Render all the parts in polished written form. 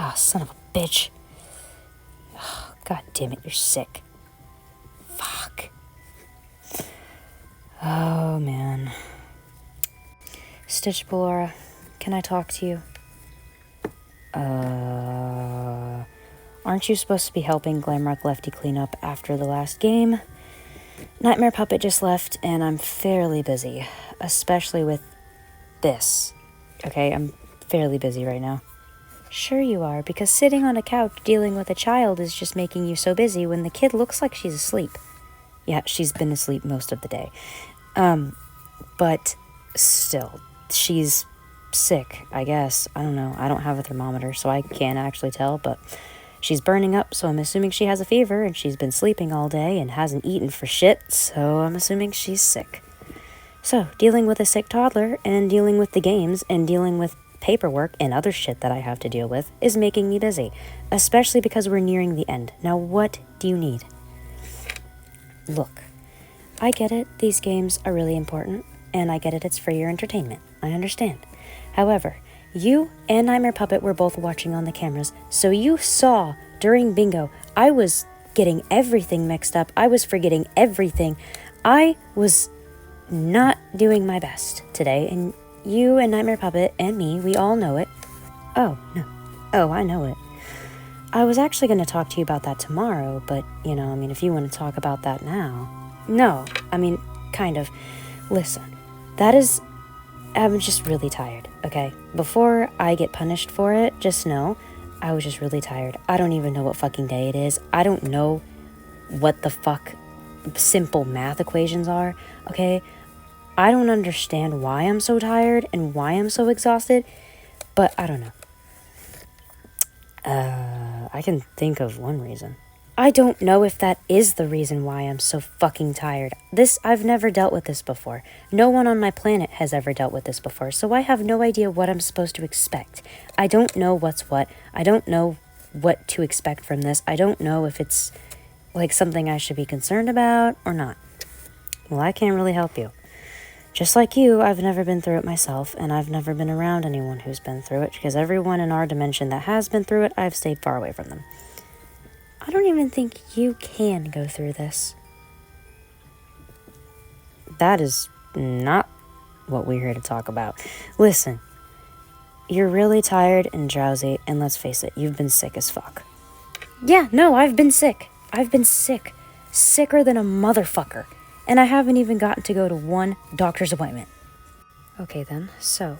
Ah, son of a bitch. Oh, God damn it, you're sick. Fuck. Oh, man. Stitch Ballora, can I talk to you? Aren't you supposed to be helping Glamrock Lefty clean up after the last game? Nightmare Puppet just left, and I'm fairly busy. Especially with this. Okay, I'm fairly busy right now. Sure you are, because sitting on a couch dealing with a child is just making you so busy when the kid looks like she's asleep. Yeah, she's been asleep most of the day. But still, she's sick, I guess. I don't know. I don't have a thermometer, so I can't actually tell, but she's burning up, so I'm assuming she has a fever, and she's been sleeping all day and hasn't eaten for shit, so I'm assuming she's sick. So, dealing with a sick toddler, and dealing with the games, and dealing with paperwork and other shit that I have to deal with is making me busy, especially because we're nearing the end. Now, what do you need? Look, I get it, these games are really important, and I get it, it's for your entertainment. I understand. However, you and Nightmare Puppet were both watching on the cameras, so you saw during bingo, I was getting everything mixed up. I was forgetting everything. I was not doing my best today, and you and Nightmare Puppet and me, we all know it. Oh, no. Oh, I know it. I was actually going to talk to you about that tomorrow, but, if you want to talk about that now. No, kind of. Listen, I'm just really tired, okay? Before I get punished for it, just know, I was just really tired. I don't even know what fucking day it is. I don't know what the fuck simple math equations are, okay? I don't understand why I'm so tired and why I'm so exhausted, but I don't know. I can think of one reason. I don't know if that is the reason why I'm so fucking tired. I've never dealt with this before. No one on my planet has ever dealt with this before, so I have no idea what I'm supposed to expect. I don't know what's what. I don't know what to expect from this. I don't know if it's, something I should be concerned about or not. Well, I can't really help you. Just like you, I've never been through it myself, and I've never been around anyone who's been through it, because everyone in our dimension that has been through it, I've stayed far away from them. I don't even think you can go through this. That is not what we're here to talk about. Listen, you're really tired and drowsy, and let's face it, you've been sick as fuck. Yeah, no, I've been sick. I've been sick. Sicker than a motherfucker. And I haven't even gotten to go to one doctor's appointment. Okay then, so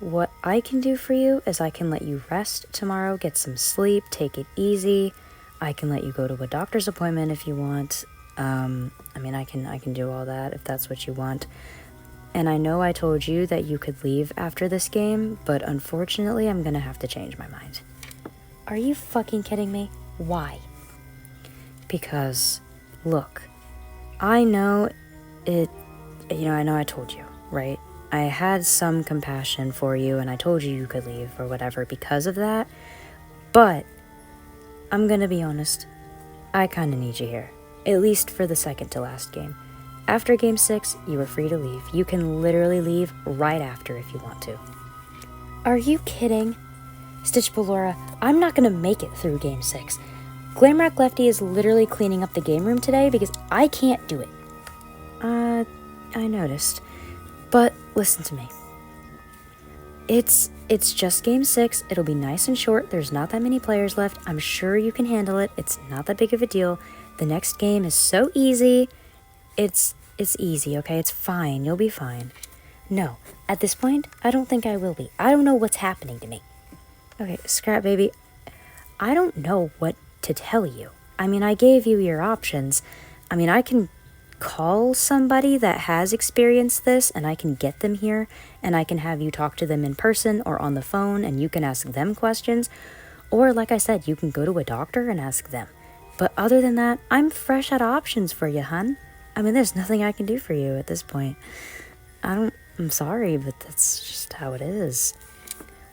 what I can do for you is I can let you rest tomorrow, get some sleep, take it easy. I can let you go to a doctor's appointment if you want. I can do all that if that's what you want. And I know I told you that you could leave after this game, but unfortunately I'm gonna have to change my mind. Are you fucking kidding me? Why? Because, look, I know I told you, right? I had some compassion for you and I told you could leave or whatever because of that, but I'm gonna be honest, I kinda need you here, at least for the second to last game. After game 6, you are free to leave. You can literally leave right after if you want to. Are you kidding? Stitch Ballora, I'm not gonna make it through game 6. Glamrock Lefty is literally cleaning up the game room today because I can't do it. I noticed. But listen to me. It's just game 6. It'll be nice and short. There's not that many players left. I'm sure you can handle it. It's not that big of a deal. The next game is so easy. It's easy, okay? It's fine. You'll be fine. No, at this point, I don't think I will be. I don't know what's happening to me. Okay, Scrap Baby, I don't know what to tell you. I gave you your options. I can call somebody that has experienced this and I can get them here and I can have you talk to them in person or on the phone and you can ask them questions. Or like I said, you can go to a doctor and ask them. But other than that, I'm fresh out of options for you, hun. There's nothing I can do for you at this point. I'm sorry, but that's just how it is.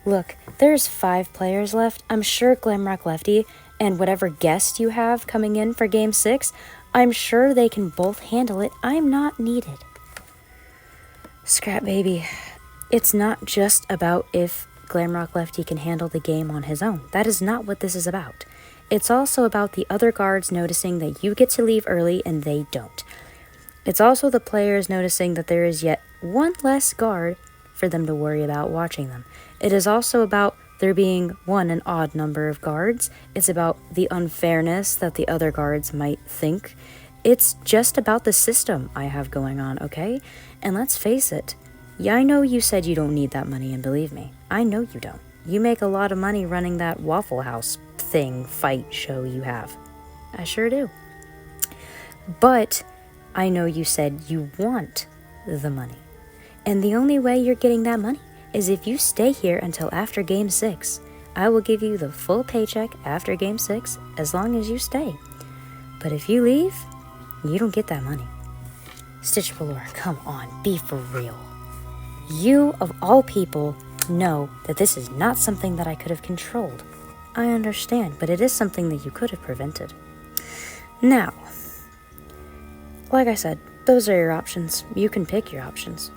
Look, there's 5 players left. I'm sure Glamrock Lefty and whatever guest you have coming in for game 6, I'm sure they can both handle it. I'm not needed. Scrap Baby, it's not just about if Glamrock Lefty can handle the game on his own. That is not what this is about. It's also about the other guards noticing that you get to leave early and they don't. It's also the players noticing that there is yet one less guard for them to worry about watching them. It is also about there being, one, an odd number of guards. It's about the unfairness that the other guards might think. It's just about the system I have going on, okay? And let's face it, yeah, I know you said you don't need that money, and believe me, I know you don't. You make a lot of money running that Waffle House fight show you have. I sure do. But I know you said you want the money. And the only way you're getting that money is if you stay here until after Game 6. I will give you the full paycheck after Game 6 as long as you stay. But if you leave, you don't get that money. Stitch Velour, come on, be for real. You, of all people, know that this is not something that I could have controlled. I understand, but it is something that you could have prevented. Now, like I said, those are your options. You can pick your options.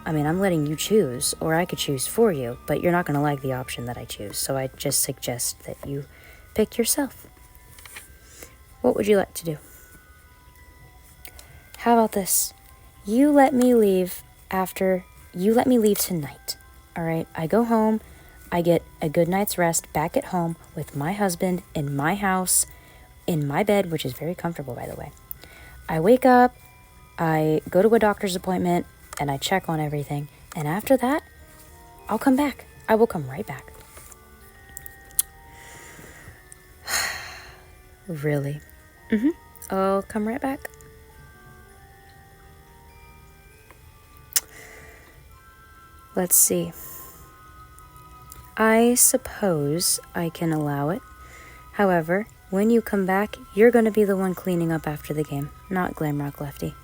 I mean, I'm letting you choose, or I could choose for you, but you're not going to like the option that I choose, so I just suggest that you pick yourself. What would you like to do? How about this? You let me leave tonight, all right? I go home, I get a good night's rest back at home with my husband in my house, in my bed, which is very comfortable, by the way. I wake up, I go to a doctor's appointment, and I check on everything. And after that, I'll come back. I will come right back. Really? I'll come right back. Let's see. I suppose I can allow it. However, when you come back, you're going to be the one cleaning up after the game, not Glamrock Lefty.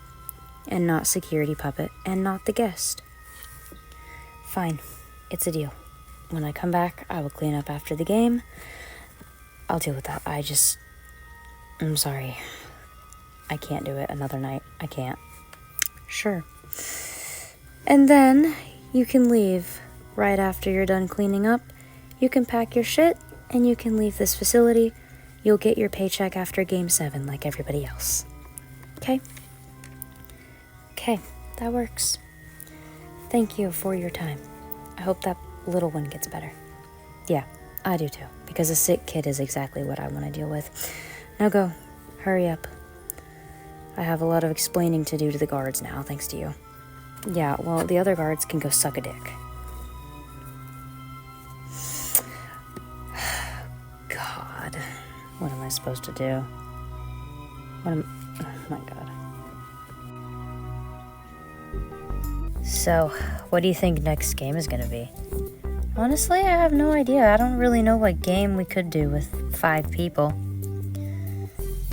And not Security Puppet, and not the guest. Fine, it's a deal. When I come back, I will clean up after the game. I'll deal with that. I'm sorry. I can't do it another night. I can't. Sure. And then you can leave right after you're done cleaning up. You can pack your shit, and you can leave this facility. You'll get your paycheck after Game 7 like everybody else. Okay? Okay, that works. Thank you for your time. I hope that little one gets better. Yeah, I do too, because a sick kid is exactly what I want to deal with. Now go, hurry up. I have a lot of explaining to do to the guards now, thanks to you. Yeah, well, the other guards can go suck a dick. God, what am I supposed to do? Oh my God. So, what do you think next game is going to be? Honestly, I have no idea. I don't really know what game we could do with 5 people.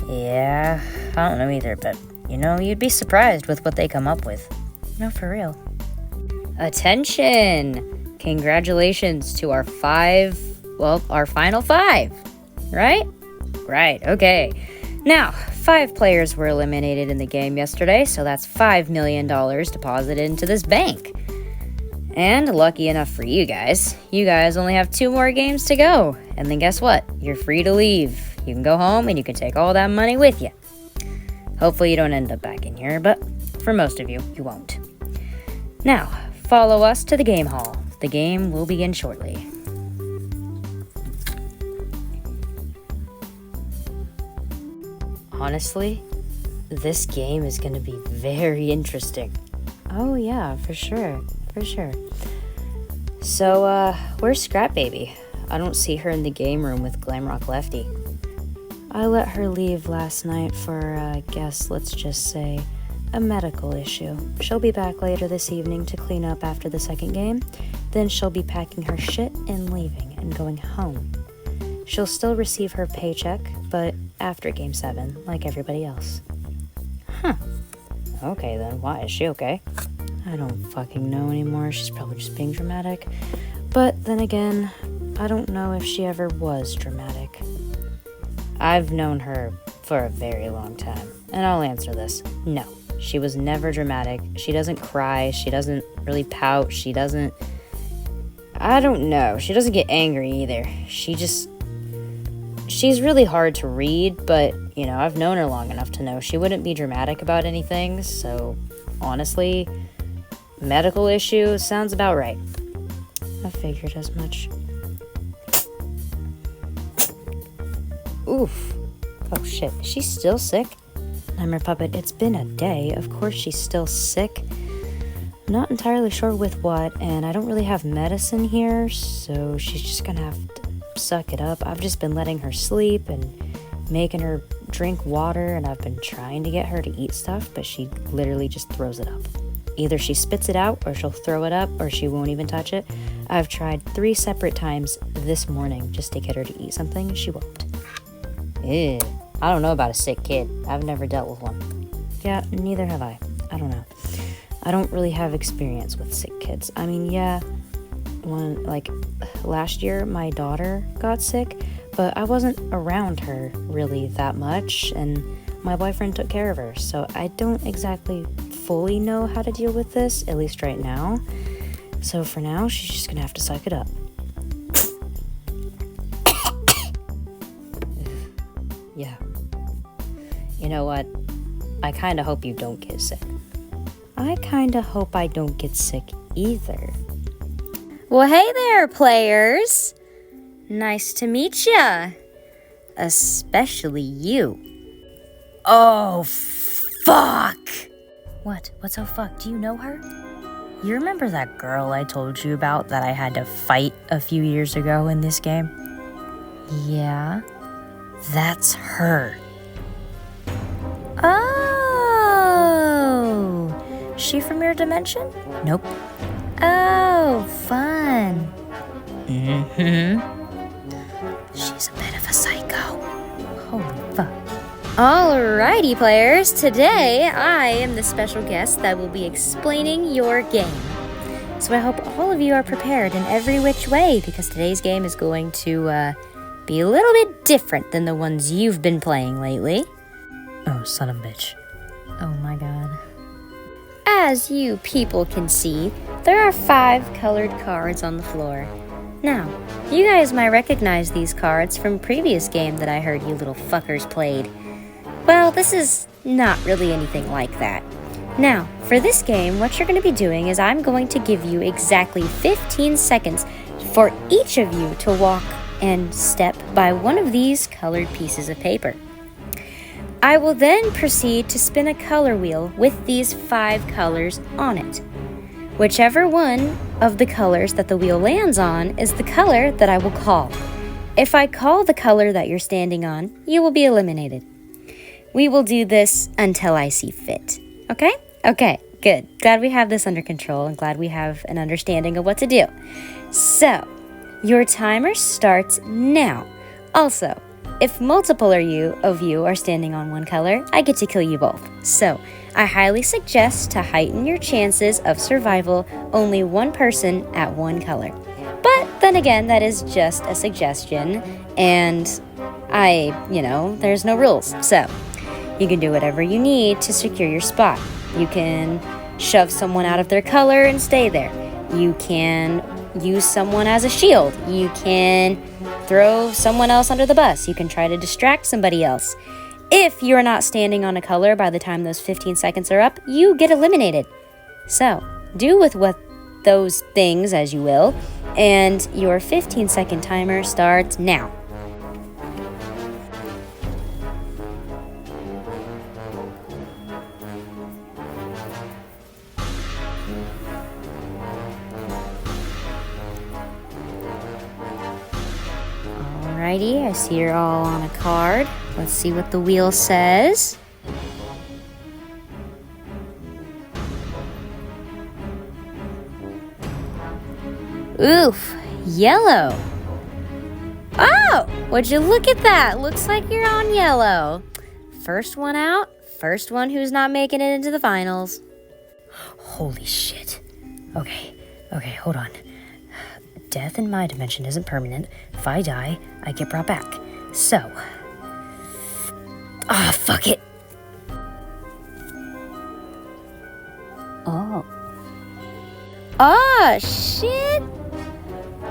Yeah, I don't know either, but, you'd be surprised with what they come up with. No, for real. Attention! Congratulations to our final 5, right? Right, okay. Now, 5 players were eliminated in the game yesterday, so that's $5 million deposited into this bank. And lucky enough for you guys only have 2 more games to go. And then guess what? You're free to leave. You can go home and you can take all that money with you. Hopefully you don't end up back in here, but for most of you, you won't. Now, follow us to the game hall. The game will begin shortly. Honestly, this game is going to be very interesting. Oh yeah, for sure. So, where's Scrap Baby? I don't see her in the game room with Glamrock Lefty. I let her leave last night for, let's just say, a medical issue. She'll be back later this evening to clean up after the second game. Then she'll be packing her shit and leaving and going home. She'll still receive her paycheck, but after Game 7, like everybody else. Huh. Okay then, why? Is she okay? I don't fucking know anymore. She's probably just being dramatic. But then again, I don't know if she ever was dramatic. I've known her for a very long time, and I'll answer this. No, she was never dramatic. She doesn't cry. She doesn't really pout. She doesn't... I don't know. She doesn't get angry either. She's really hard to read, but, you know, I've known her long enough to know she wouldn't be dramatic about anything, so honestly, medical issue sounds about right. I figured as much. Oof. Oh shit, is she still sick? Nightmare Puppet, it's been a day. Of course she's still sick. Not entirely sure with what, and I don't really have medicine here, so she's just gonna have to suck it up. I've just been letting her sleep and making her drink water, and I've been trying to get her to eat stuff, but she literally just throws it up. Either she spits it out, or she'll throw it up, or she won't even touch it. I've tried 3 separate times this morning just to get her to eat something, and she won't. Ew. I don't know about a sick kid. I've never dealt with one. Yeah, neither have I. I don't know. I don't really have experience with sick kids. I mean, yeah, last year my daughter got sick, but I wasn't around her really that much, and my boyfriend took care of her, so I don't exactly fully know how to deal with this, at least right now. So for now, she's just gonna have to suck it up. Yeah. You know what? I kinda hope you don't get sick. I kinda hope I don't get sick either. Well, hey there, players. Nice to meet ya. Especially you. Oh, fuck. What? What's oh fuck? Do you know her? You remember that girl I told you about that I had to fight a few years ago in this game? Yeah, that's her. Oh, she from your dimension? Nope. Oh, fun. Mm-hmm. She's a bit of a psycho. Holy fuck. Alrighty, players. Today, I am the special guest that will be explaining your game. So I hope all of you are prepared in every which way, because today's game is going to be a little bit different than the ones you've been playing lately. Oh, son of a bitch. Oh my god. As you people can see, there are 5 colored cards on the floor. Now, you guys might recognize these cards from a previous game that I heard you little fuckers played. Well, this is not really anything like that. Now, for this game, what you're going to be doing is I'm going to give you exactly 15 seconds for each of you to walk and step by one of these colored pieces of paper. I will then proceed to spin a color wheel with these 5 colors on it. Whichever one of the colors that the wheel lands on is the color that I will call. If I call the color that you're standing on, you will be eliminated. We will do this until I see fit. Okay? Okay, good. Glad we have this under control and glad we have an understanding of what to do. So, your timer starts now. Also, if multiple of you are standing on one color, I get to kill you both. So, I highly suggest to heighten your chances of survival, only one person at one color. But then again, that is just a suggestion, and there's no rules. So, you can do whatever you need to secure your spot. You can shove someone out of their color and stay there. You can use someone as a shield. You can throw someone else under the bus. You can try to distract somebody else. If you're not standing on a color by the time those 15 seconds are up, you get eliminated. So, do with what those things as you will, and your 15-second timer starts now. Alrighty, I see you're all on a card. Let's see what the wheel says. Oof, yellow. Oh, would you look at that? Looks like you're on yellow. First one out, first one who's not making it into the finals. Holy shit. Okay, hold on. Death in my dimension isn't permanent. If I die, I get brought back. So. Fuck it. Oh. Oh, shit.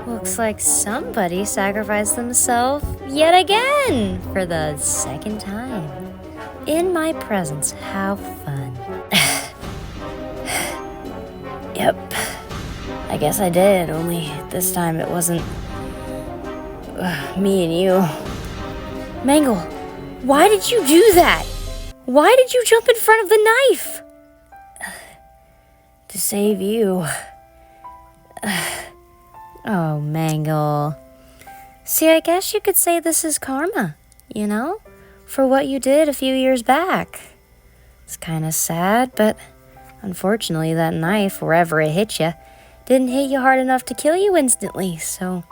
Looks like somebody sacrificed themselves yet again for the second time. In my presence, how fun. Yep, I guess I did, only this time it wasn't me and you. Mangle, why did you do that? Why did you jump in front of the knife? To save you. Oh, Mangle. See, I guess you could say this is karma, you know? For what you did a few years back. It's kind of sad, but unfortunately that knife, wherever it hit you, didn't hit you hard enough to kill you instantly, so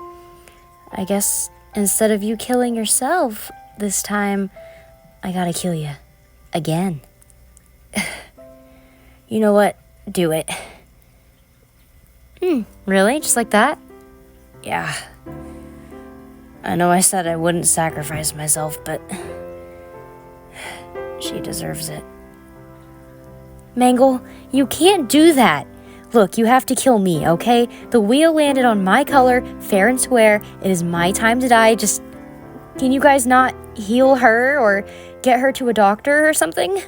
I guess instead of you killing yourself, this time I gotta kill you. Again. You know what? Do it. Really? Just like that? Yeah. I know I said I wouldn't sacrifice myself, but she deserves it. Mangle, you can't do that. Look, you have to kill me, okay? The wheel landed on my color, fair and square. It is my time to die. Just, can you guys not heal her or get her to a doctor or something?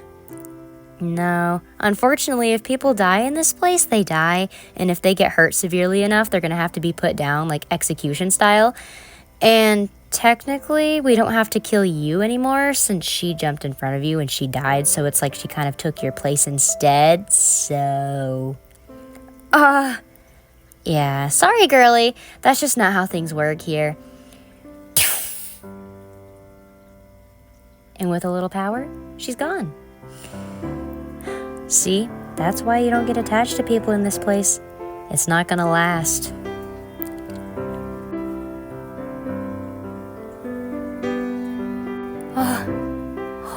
No. Unfortunately, if people die in this place, they die. And if they get hurt severely enough, they're going to have to be put down, like execution style. And technically, we don't have to kill you anymore since she jumped in front of you and she died. So it's like she kind of took your place instead. So... yeah. Sorry, girly. That's just not how things work here. And with a little power, she's gone. See? That's why you don't get attached to people in this place. It's not gonna last.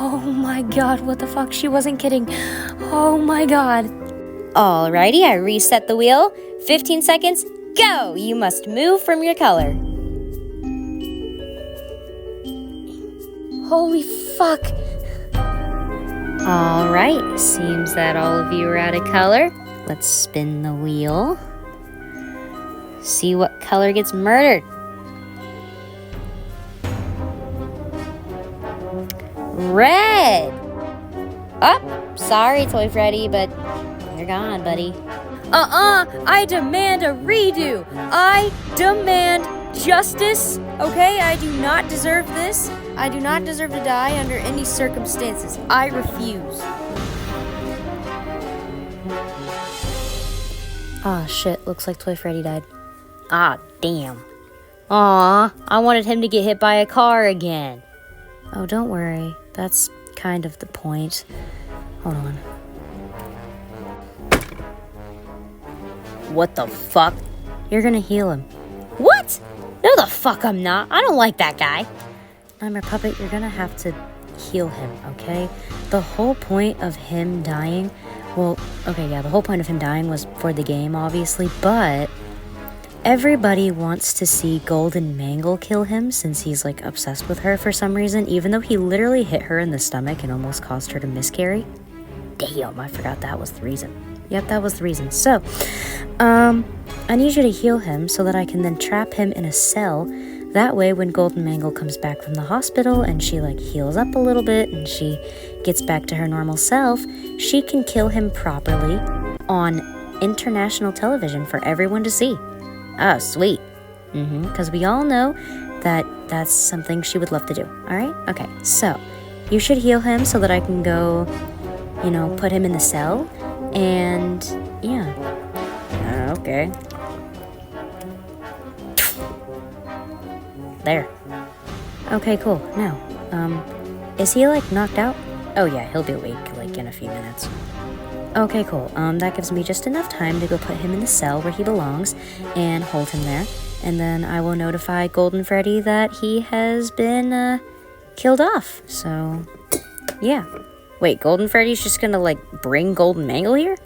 Oh my god, what the fuck? She wasn't kidding. Oh my god. Alrighty, I reset the wheel. 15 seconds, go! You must move from your color. Holy fuck. Alright, seems that all of you are out of color. Let's spin the wheel. See what color gets murdered. Red! Oh, sorry, Toy Freddy, but you're gone, buddy. I demand a redo. I demand justice. Okay, I do not deserve this. I do not deserve to die under any circumstances. I refuse. Ah, shit. Looks like Toy Freddy died. Ah, damn. Aw, I wanted him to get hit by a car again. Oh, don't worry. That's kind of the point. Hold on. What the fuck? You're gonna heal him. What? No the fuck I'm not. I don't like that guy. Nightmare Puppet, you're gonna have to heal him, okay? The whole point of him dying, well, okay, yeah, the whole point of him dying was for the game, obviously, but everybody wants to see Golden Mangle kill him since he's, like, obsessed with her for some reason, even though he literally hit her in the stomach and almost caused her to miscarry. Damn, I forgot that was the reason. Yep, that was the reason. So, I need you to heal him so that I can then trap him in a cell. That way, when Golden Mangle comes back from the hospital and she, like, heals up a little bit and she gets back to her normal self, she can kill him properly on international television for everyone to see. Oh, sweet. Because we all know that that's something she would love to do. All right? Okay, so you should heal him so that I can go, you know, put him in the cell. And, yeah. Okay. There. Okay, cool. Now, is he, like, knocked out? Oh, yeah, he'll be awake, like, in a few minutes. Okay, cool. That gives me just enough time to go put him in the cell where he belongs and hold him there. And then I will notify Golden Freddy that he has been, killed off. So, yeah. Wait, Golden Freddy's just gonna, like, bring Golden Mangle here?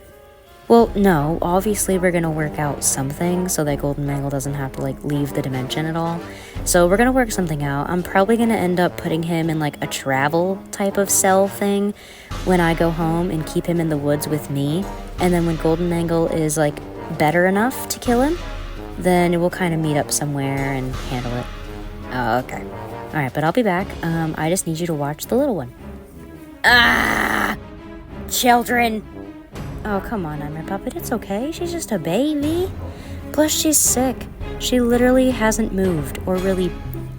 Well, no. Obviously, we're gonna work out something so that Golden Mangle doesn't have to, like, leave the dimension at all. So we're gonna work something out. I'm probably gonna end up putting him in, like, a travel type of cell thing when I go home and keep him in the woods with me. And then when Golden Mangle is, like, better enough to kill him, then we'll kind of meet up somewhere and handle it. Oh, okay. Alright, but I'll be back. I just need you to watch the little one. Ah! Children! Oh, come on, Nightmare Puppet. It's okay. She's just a baby. Plus, she's sick. She literally hasn't moved or really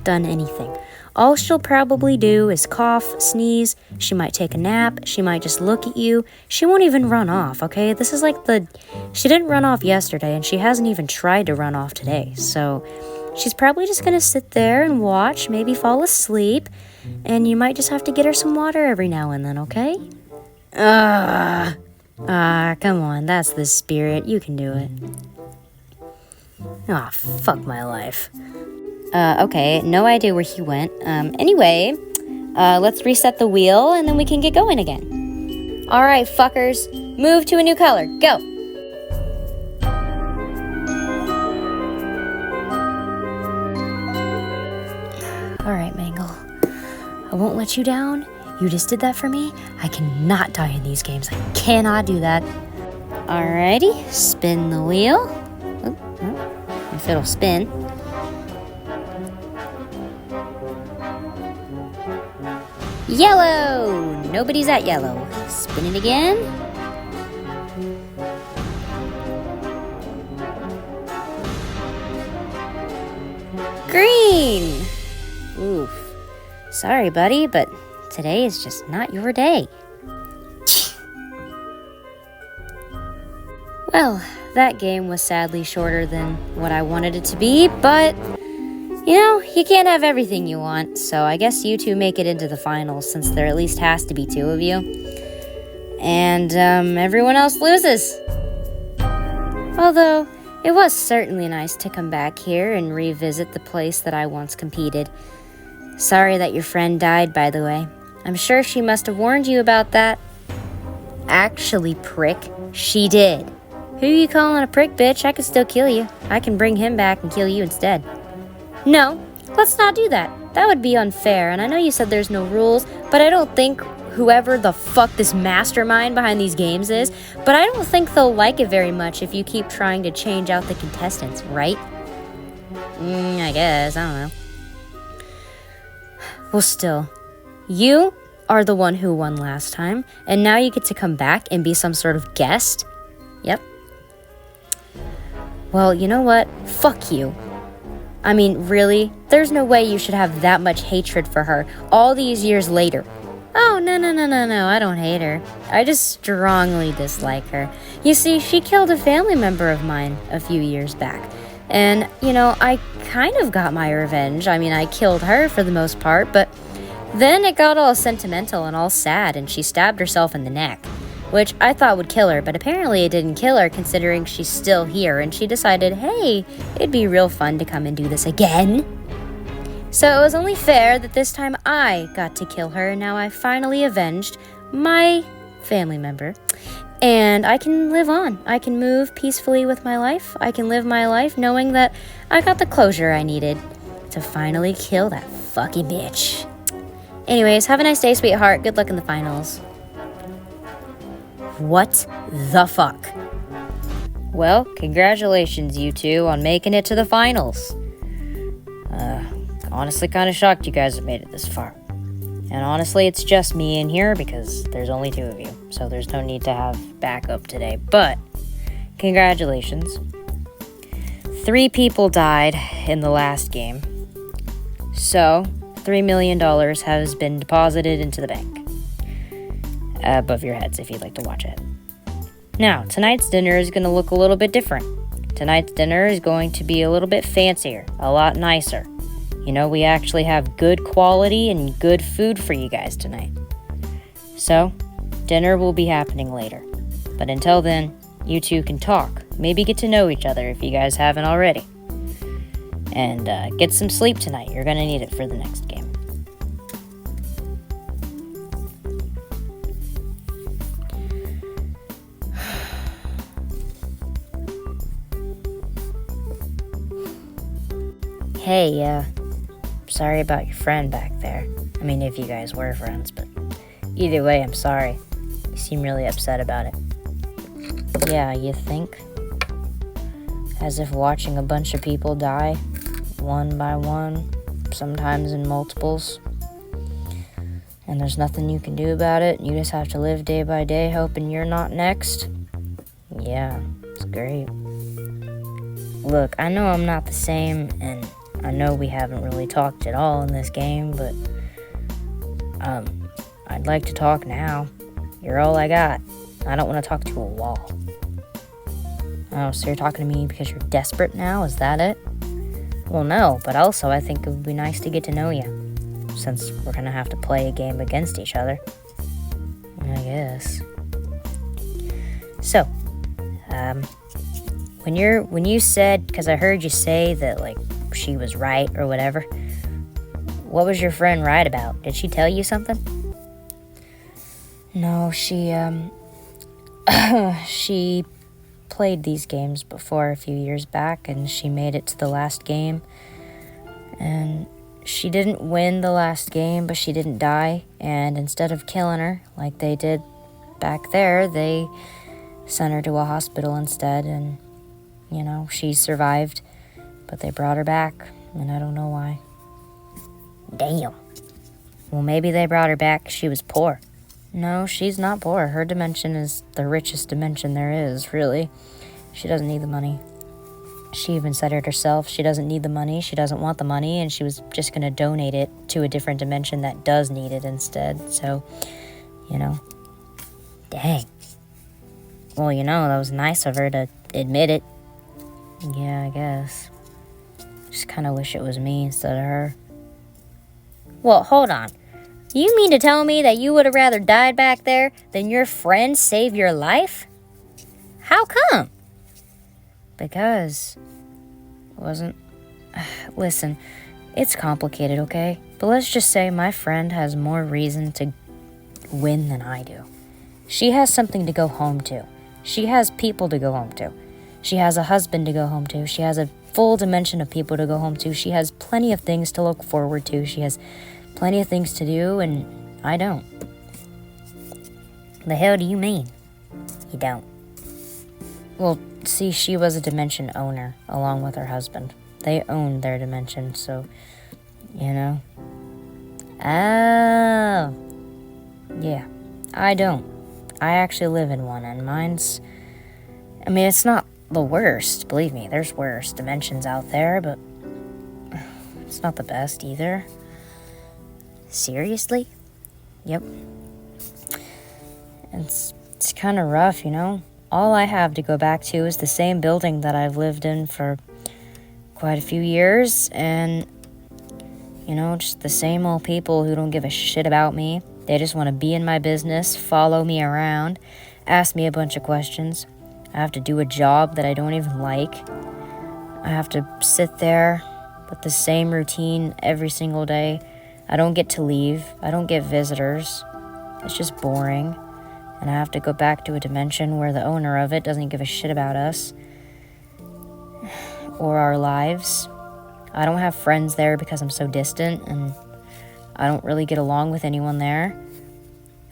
done anything. All she'll probably do is cough, sneeze, she might take a nap, she might just look at you. She won't even run off, okay? This is like she didn't run off yesterday, and she hasn't even tried to run off today. So she's probably just gonna sit there and watch, maybe fall asleep, and you might just have to get her some water every now and then, okay? Come on, that's the spirit. You can do it. Aw, fuck my life. Okay, no idea where he went. Anyway, let's reset the wheel and then we can get going again. Alright, fuckers, move to a new color. Go! Alright, Mangle. I won't let you down. You just did that for me. I cannot die in these games. I cannot do that. Alrighty, spin the wheel. If it'll spin. Yellow! Nobody's at yellow. Spin it again. Green! Oof. Sorry, buddy, but today is just not your day. Well, that game was sadly shorter than what I wanted it to be, but you know, you can't have everything you want, so I guess you two make it into the finals since there at least has to be two of you. And, everyone else loses. Although, it was certainly nice to come back here and revisit the place that I once competed. Sorry that your friend died, by the way. I'm sure she must have warned you about that. Actually, prick, she did. Who you calling a prick, bitch? I could still kill you. I can bring him back and kill you instead. No, let's not do that. That would be unfair, and I know you said there's no rules, but I don't think whoever the fuck this mastermind behind these games is, but I don't think they'll like it very much if you keep trying to change out the contestants, right? I guess, I don't know. Well, still, you are the one who won last time, and now you get to come back and be some sort of guest? Yep. Well, you know what? Fuck you. I mean, really? There's no way you should have that much hatred for her all these years later. Oh, no, I don't hate her. I just strongly dislike her. You see, she killed a family member of mine a few years back. And, you know, I kind of got my revenge. I mean, I killed her for the most part, but then it got all sentimental and all sad, and she stabbed herself in the neck. Which I thought would kill her, but apparently it didn't kill her considering she's still here, and she decided, hey, it'd be real fun to come and do this again. So it was only fair that this time I got to kill her, and now I finally avenged my family member. And I can live on. I can move peacefully with my life. I can live my life knowing that I got the closure I needed to finally kill that fucking bitch. Anyways, have a nice day, sweetheart. Good luck in the finals. What the fuck? Well, congratulations, you two, on making it to the finals. Honestly, kind of shocked you guys have made it this far. And honestly, it's just me in here because there's only two of you, so there's no need to have backup today. But, congratulations. 3 people died in the last game. So, $3 million has been deposited into the bank. Above your heads if you'd like to watch it. Now, tonight's dinner is going to look a little bit different. Tonight's dinner is going to be a little bit fancier, a lot nicer. You know, we actually have good quality and good food for you guys tonight. So, dinner will be happening later. But until then, you two can talk, maybe get to know each other if you guys haven't already. And get some sleep tonight. You're going to need it for the next game. Hey, sorry about your friend back there. I mean, if you guys were friends, but either way, I'm sorry. You seem really upset about it. Yeah, you think? as if watching a bunch of people die, one by one, sometimes in multiples. And there's nothing you can do about it. You just have to live day by day hoping you're not next. Yeah, it's great. Look, I know I'm not the same, and I know we haven't really talked at all in this game, but I'd like to talk now. You're all I got. I don't want to talk to a wall. Oh, so you're talking to me because you're desperate now? Is that it? Well, no, but also I think it would be nice to get to know you, since we're gonna have to play a game against each other. I guess. So, when you said, because I heard you say that, like, she was right or whatever, what was your friend right about? Did she tell you something? No, she played these games before a few years back, and she made it to the last game. And she didn't win the last game, but she didn't die. And instead of killing her like they did back there, they sent her to a hospital instead. And, she survived, but they brought her back, and I don't know why. Damn. Well, maybe they brought her back 'cause she was poor. No, she's not poor. Her dimension is the richest dimension there is, really. She doesn't need the money. She even said it herself. She doesn't need the money. She doesn't want the money, and she was just going to donate it to a different dimension that does need it instead. So, Dang. Well, that was nice of her to admit it. Yeah, I guess. Just kind of wish it was me instead of her. Well, hold on. You mean to tell me that you would have rather died back there than your friend save your life? How come? Because it wasn't... Listen, it's complicated, okay? But let's just say my friend has more reason to win than I do. She has something to go home to. She has people to go home to. She has a husband to go home to. She has a full dimension of people to go home to. She has plenty of things to look forward to. She has plenty of things to do, and I don't. The hell do you mean? You don't. Well, see, she was a dimension owner, along with her husband. They owned their dimension, so, Oh. Yeah, I don't. I actually live in one, and mine's... it's not the worst, believe me. There's worse dimensions out there, but it's not the best either. Seriously? Yep. It's kind of rough, All I have to go back to is the same building that I've lived in for quite a few years, and, just the same old people who don't give a shit about me. They just want to be in my business, follow me around, ask me a bunch of questions. I have to do a job that I don't even like. I have to sit there with the same routine every single day. I don't get to leave. I don't get visitors. It's just boring. And I have to go back to a dimension where the owner of it doesn't give a shit about us or our lives. I don't have friends there because I'm so distant, and I don't really get along with anyone there.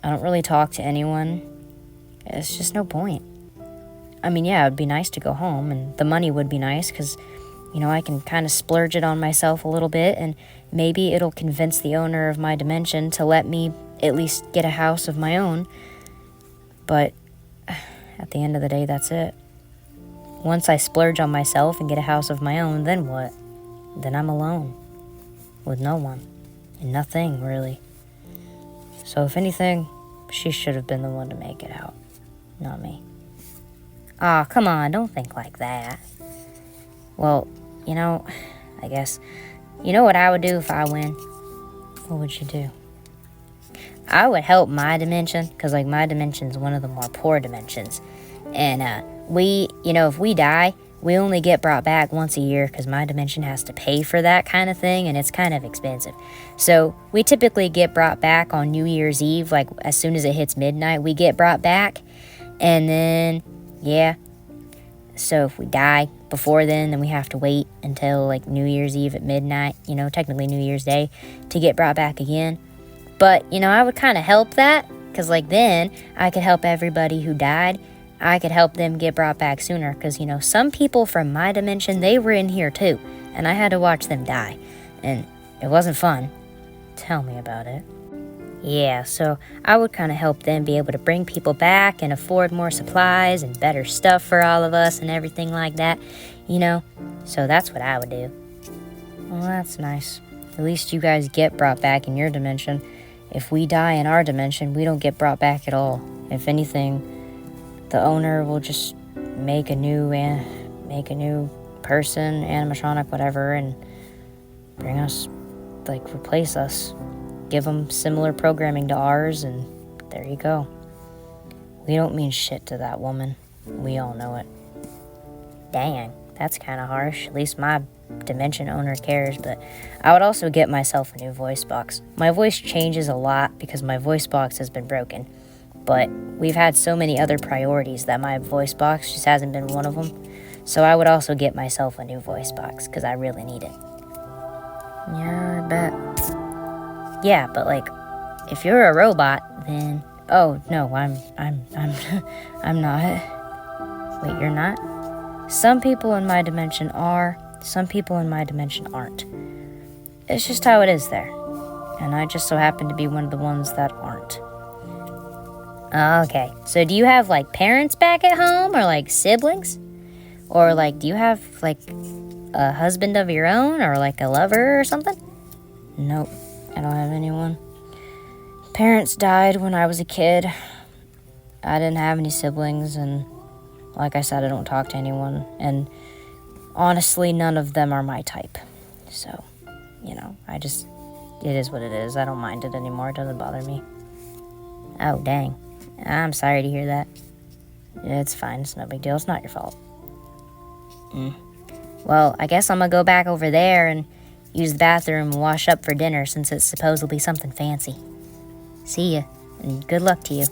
I don't really talk to anyone. It's just no point. Yeah, it'd be nice to go home, and the money would be nice because, I can kind of splurge it on myself a little bit, and maybe it'll convince the owner of my dimension to let me at least get a house of my own. But at the end of the day, that's it. Once I splurge on myself and get a house of my own, then what? Then I'm alone. With no one. And nothing, really. So if anything, she should have been the one to make it out. Not me. Aw, come on, don't think like that. Well, I guess... You know what I would do if I win? What would you do? I would help my dimension, because, my dimension's one of the more poor dimensions. And, if we die, we only get brought back once a year, because my dimension has to pay for that kind of thing, and it's kind of expensive. So, we typically get brought back on New Year's Eve, as soon as it hits midnight, we get brought back. And then, yeah. So, if we die before then we have to wait until, New Year's Eve at midnight, technically New Year's Day, to get brought back again. But, I would kind of help that, because, then I could help everybody who died. I could help them get brought back sooner. Because, you know, some people from my dimension, they were in here too. And I had to watch them die. And it wasn't fun. Tell me about it. Yeah, so I would kind of help them be able to bring people back and afford more supplies and better stuff for all of us and everything like that, you know? So that's what I would do. Well, that's nice. At least you guys get brought back in your dimension. If we die in our dimension, we don't get brought back at all. If anything, the owner will just make a new person, animatronic, whatever, and bring us, like, replace us. Give them similar programming to ours, and there you go. We don't mean shit to that woman. We all know it. Dang, that's kind of harsh. At least my dimension owner cares, but I would also get myself a new voice box. My voice changes a lot because my voice box has been broken, but we've had so many other priorities that my voice box just hasn't been one of them. So I would also get myself a new voice box because I really need it. Yeah, I bet. Yeah, but like, if you're a robot, then... Oh, no, I'm I'm not. Wait, you're not? Some people in my dimension are, some people in my dimension aren't. It's just how it is there. And I just so happen to be one of the ones that aren't. Okay, so do you have, like, parents back at home, or, like, siblings? Or, like, do you have, like, a husband of your own, or, like, a lover or something? Nope. I don't have anyone. Parents died when I was a kid. I didn't have any siblings, and like I said, I don't talk to anyone. And honestly, none of them are my type. So, you know, it is what it is. I don't mind it anymore. It doesn't bother me. Oh, dang. I'm sorry to hear that. It's fine. It's no big deal. It's not your fault. Well, I guess I'm gonna go back over there and use the bathroom and wash up for dinner since it's supposedly something fancy. See ya, and good luck to you.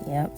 Yep.